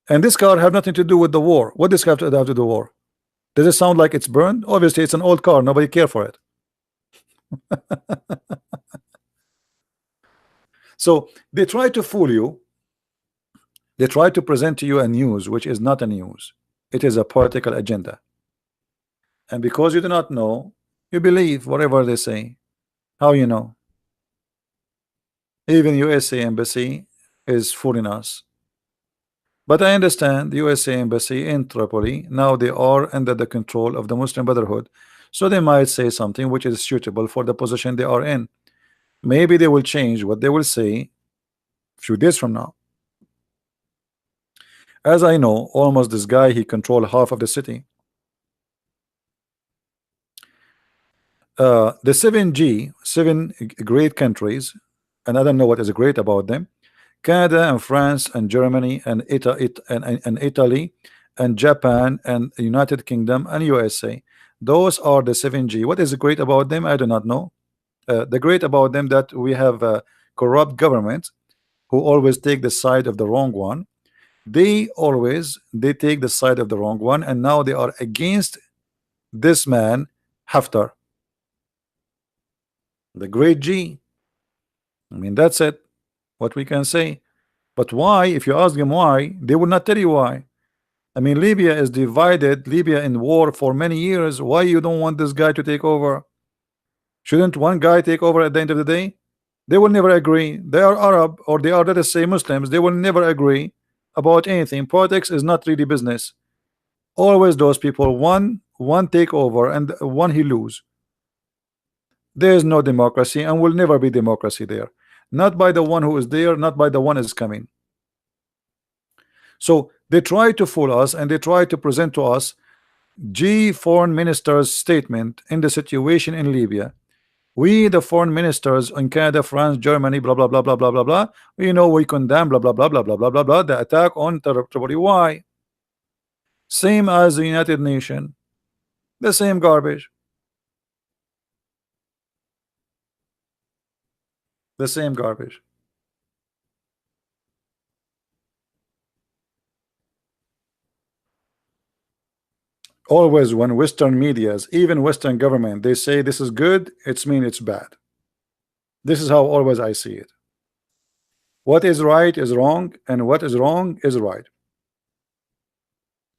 And this car have nothing to do with the war. What does have to do with the war? Does it sound like it's burned? Obviously, it's an old car. Nobody care for it. So they try to fool you. They try to present to you a news which is not a news. It is a political agenda. And because you do not know, you believe whatever they say. How you know? Even USA embassy is fooling us. But I understand the USA embassy in Tripoli, now they are under the control of the Muslim Brotherhood, so they might say something which is suitable for the position they are in. Maybe they will change what they will say a few days from now. As I know, almost this guy, he controlled half of the city. The 7G, seven great countries, and I don't know what is great about them. Canada and France and Germany and Italy and Japan and United Kingdom and USA. Those are the 7G. What is great about them? I do not know. The great about them that we have corrupt government who always take the side of the wrong one. They take the side of the wrong one, and now they are against this man Haftar, the great G. I mean, that's it. What we can say. But why? If you ask them why, they will not tell you why. I mean, Libya is divided, Libya in war for many years. Why you don't want this guy to take over? Shouldn't one guy take over at the end of the day? They will never agree. They are Arab, or they are, let us say, Muslims. They will never agree about anything. Politics is not really business. Always those people, one take over and one he lose. There is no democracy and will never be democracy there. Not by the one who is there, not by the one is coming. So they try to fool us and they try to present to us G foreign minister's statement in the situation in Libya. We, the foreign ministers in Canada, France, Germany, blah blah blah blah blah blah blah. We condemn blah blah blah blah blah blah blah blah the attack on Tripoli. Why? Same as the United Nations, the same garbage, the same garbage. Always when Western medias, even Western government, they say this is good, it's mean it's bad. This is how always I see it. What is right is wrong, and what is wrong is right.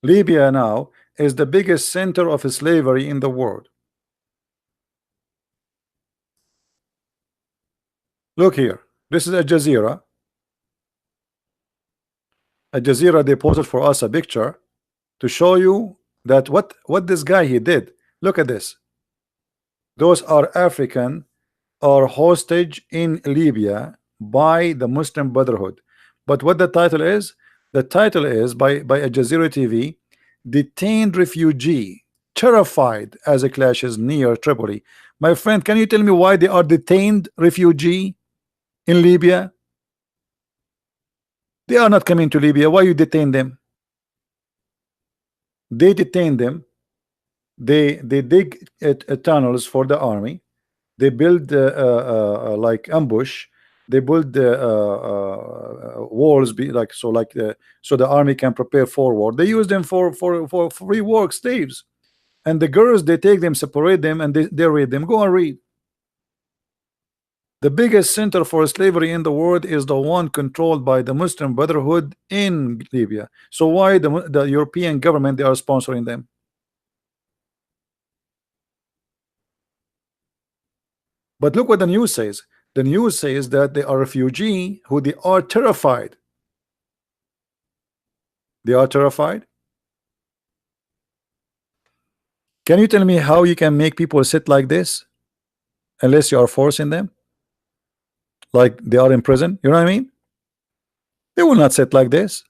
Libya now is the biggest center of slavery in the world. Look here. This is Al Jazeera. Al Jazeera, they posted for us a picture to show you that what this guy he did. Look at this. Those are African are hostage in Libya by the Muslim Brotherhood. But what the title is? The title is by Al Jazeera TV, detained refugee terrified as it clashes near Tripoli. My friend, can you tell me why they are detained refugee in Libya? They are not coming to Libya. Why you detain them? They detain them. They dig tunnels for the army. They build like ambush. They build walls, be like so, like so the army can prepare forward. They use them for free work, slaves. And the girls, they take them, separate them, and they read them. Go and read. The biggest center for slavery in the world is the one controlled by the Muslim Brotherhood in Libya. So why the European government, they are sponsoring them? But look what the news says. The news says that they are refugee who they are terrified. They are terrified. Can you tell me how you can make people sit like this unless you are forcing them? Like they are in prison, you know what I mean? They will not sit like this.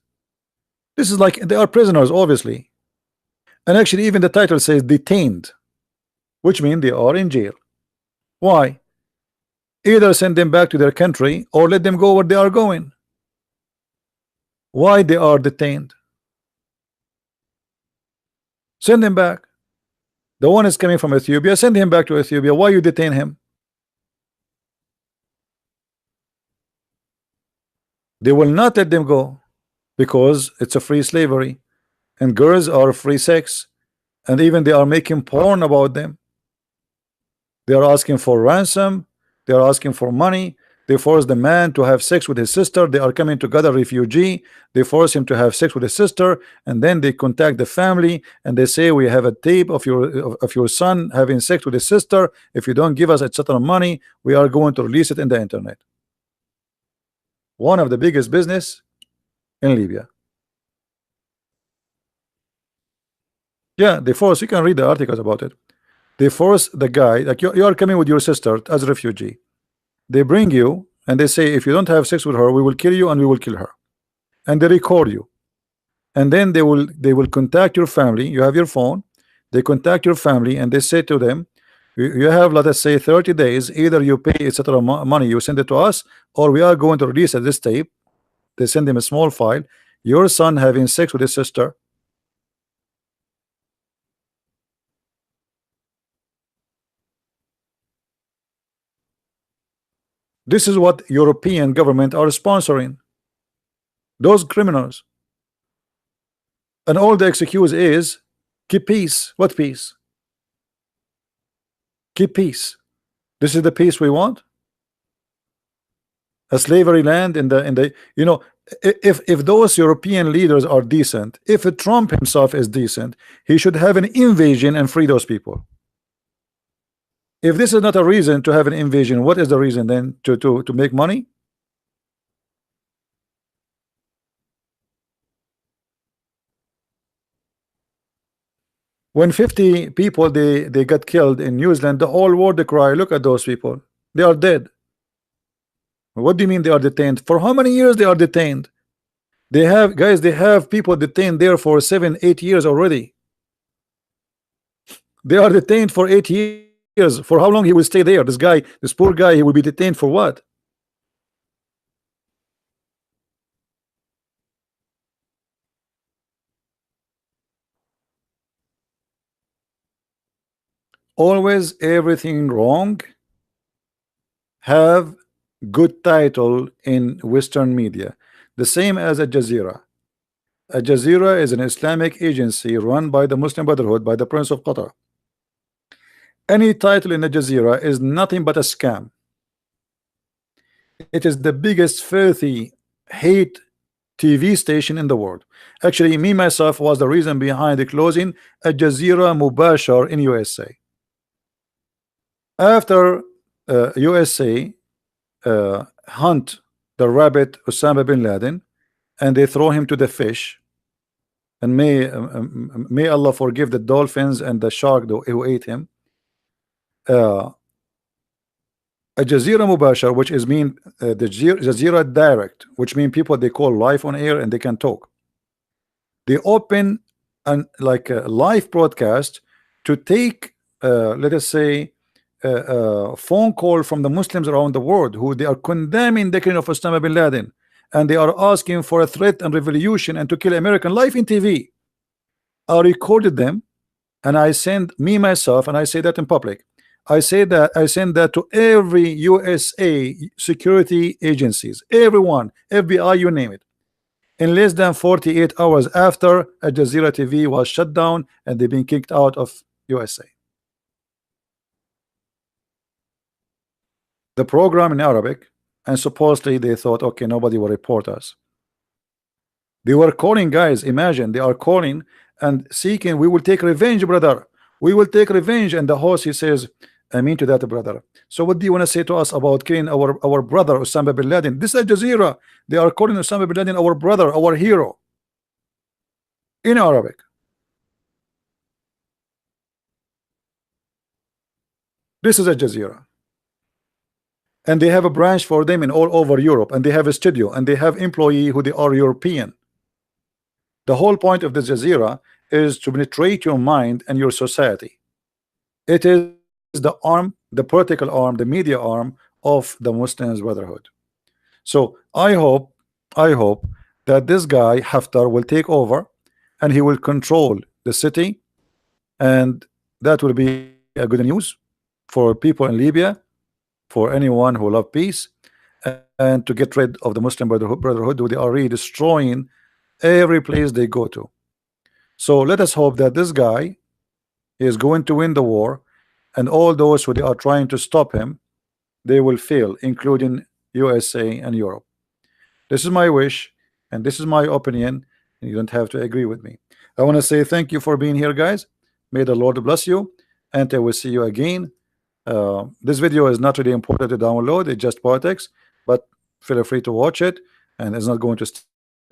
This is like they are prisoners, obviously. And actually, even the title says detained, which means they are in jail. Why? Either send them back to their country or let them go where they are going. Why they are detained? Send them back. The one is coming from Ethiopia, send him back to Ethiopia. Why you detain him? They will not let them go because it's a free slavery, and girls are free sex, and even they are making porn about them. They are asking for ransom. They are asking for money. They force the man to have sex with his sister. They are coming together, refugee. They force him to have sex with his sister, and then they contact the family and they say, we have a tape of your son having sex with his sister. If you don't give us a certain money, we are going to release it in the internet. One of the biggest business in Libya. Yeah, they force. You can read the articles about it. They force the guy, like you are coming with your sister as a refugee. They bring you and they say, if you don't have sex with her, we will kill you and we will kill her. And they record you. And then they will contact your family. You have your phone. They contact your family and they say to them, you have, let us say, 30 days. Either you pay etc. money, you send it to us, or we are going to release this tape. They send them a small file. Your son having sex with his sister. This is what European government are sponsoring. Those criminals. And all the excuse is keep peace. What peace? Keep peace. This is the peace we want. A slavery land in the you know, if those European leaders are decent, if Trump himself is decent, he should have an invasion and free those people. If this is not a reason to have an invasion, what is the reason then? To make money? When 50 people they got killed in New Zealand, the whole world they cry, look at those people, they are dead. What do you mean they are detained? For how many years they are detained? They have, guys, they have people detained there for 7-8 years already. They are detained for 8 years. For how long he will stay there? This guy, this poor guy, he will be detained for what? Always everything wrong have good title in Western media, the same as Al Jazeera. Al Jazeera is an Islamic agency run by the Muslim Brotherhood by the Prince of Qatar. Any title in Al Jazeera is nothing but a scam. It is the biggest filthy hate TV station in the world. Actually, me myself was the reason behind the closing Al Jazeera Mubashar in USA. After USA hunt the rabbit Osama bin Laden, and they throw him to the fish, and may Allah forgive the dolphins and the shark who ate him. Al Jazeera Mubashar, which is mean the Jazeera Direct, which mean people they call live on air and they can talk. They open an like a live broadcast to take let us say a phone call from the Muslims around the world who they are condemning the killing of Osama bin Laden, and they are asking for a threat and revolution and to kill American live in TV. I recorded them and I send me myself, and I say that in public. I send that to every USA security agencies, everyone, FBI, you name it. In less than 48 hours after, Al Jazeera TV was shut down and they've been kicked out of USA. The program in Arabic, and supposedly they thought, okay, nobody will report us. They were calling, guys, imagine they are calling and seeking, we will take revenge, brother. We will take revenge. And the host, he says, I mean to that, brother. So what do you want to say to us about killing our brother Osama bin Laden? This is Al Jazeera. They are calling Osama bin Laden our brother, our hero, in Arabic. This is Al Jazeera. And they have a branch for them in all over Europe, and they have a studio, and they have employee who they are European. The whole point of the Jazeera is to penetrate your mind and your society. It is the arm, the political arm, the media arm of the Muslims Brotherhood. So I hope that this guy Haftar will take over and he will control the city, and that will be a good news for people in Libya, for anyone who love peace, and to get rid of the Muslim Brotherhood who they are really destroying every place they go to. So let us hope that this guy is going to win the war, and all those who they are trying to stop him, they will fail, including USA and Europe. This is my wish, and this is my opinion, and you don't have to agree with me. I want to say thank you for being here, guys. May the Lord bless you, and I will see you again. This video is not really important to download, it's just politics, but feel free to watch it, and it's not going to stay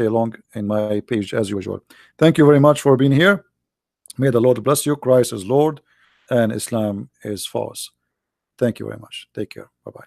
long in my page as usual. Thank you very much for being here. May the Lord bless you. Christ is Lord and Islam is false. Thank you very much. Take care. Bye-bye.